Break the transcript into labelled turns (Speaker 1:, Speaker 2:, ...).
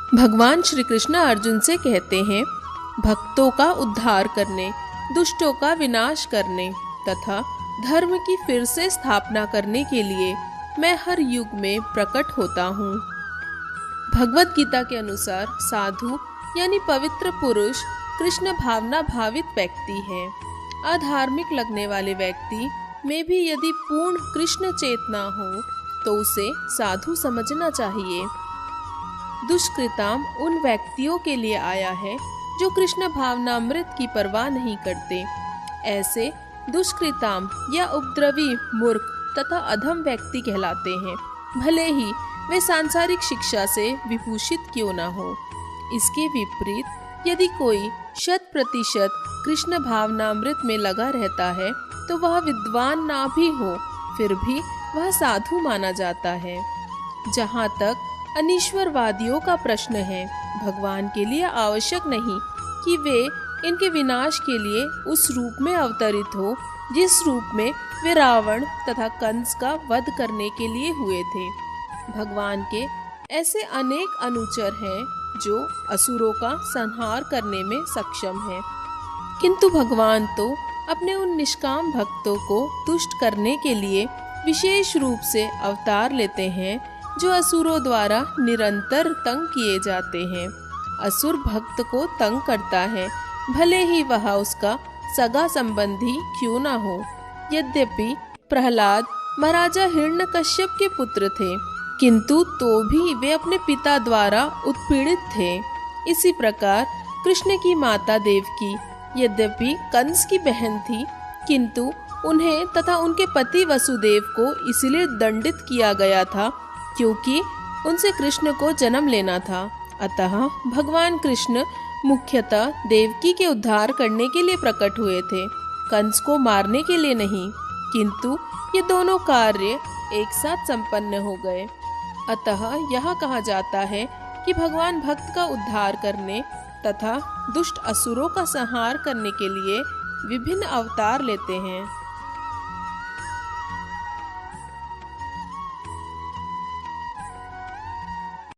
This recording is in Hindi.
Speaker 1: भगवान श्री कृष्ण अर्जुन से कहते हैं, भक्तों का उद्धार करने, दुष्टों का विनाश करने तथा धर्म की फिर से स्थापना करने के लिए मैं हर युग में प्रकट होता हूँ। भगवत गीता के अनुसार साधु यानी पवित्र पुरुष कृष्ण भावना भावित व्यक्ति है। अधार्मिक लगने वाले व्यक्ति में भी यदि पूर्ण कृष्ण चेतना हो तो उसे साधु समझना चाहिए। दुष्कृताम उन व्यक्तियों के लिए आया है जो कृष्ण भावनामृत की परवाह नहीं करते। ऐसे दुष्कृताम या उपद्रवी मूर्ख तथा अधम व्यक्ति कहलाते हैं, भले ही वे सांसारिक शिक्षा से विभूषित क्यों न हो। इसके विपरीत यदि कोई 100% कृष्ण भावनामृत में लगा रहता है तो वह विद्वान ना भी हो फिर भी वह साधु माना जाता है। जहाँ तक अनीश्वरवादियों का प्रश्न है, भगवान के लिए आवश्यक नहीं कि वे इनके विनाश के लिए उस रूप में अवतरित हो जिस रूप में वे रावण तथा कंस का वध करने के लिए हुए थे। भगवान के ऐसे अनेक अनुचर हैं जो असुरों का संहार करने में सक्षम हैं, किंतु भगवान तो अपने उन निष्काम भक्तों को तुष्ट करने के लिए विशेष रूप से अवतार लेते हैं जो असुरों द्वारा निरंतर तंग किए जाते हैं। असुर भक्त को तंग करता है, भले ही वह उसका सगा संबंधी क्यों ना हो। यद्यपि प्रहलाद महाराजा हिरण्यकश्यप के पुत्र थे, किंतु तो भी वे अपने पिता द्वारा उत्पीड़ित थे। इसी प्रकार कृष्ण की माता देवकी यद्यपि कंस की बहन थी, किंतु उन्हें तथा उनके पति वसुदेव को इसलिए दंडित किया गया था क्योंकि उनसे कृष्ण को जन्म लेना था। अतः भगवान कृष्ण मुख्यतः देवकी के उद्धार करने के लिए प्रकट हुए थे, कंस को मारने के लिए नहीं। किंतु ये दोनों कार्य एक साथ संपन्न हो गए। अतः यह कहा जाता है कि भगवान भक्त का उद्धार करने तथा दुष्ट असुरों का संहार करने के लिए विभिन्न अवतार लेते हैं।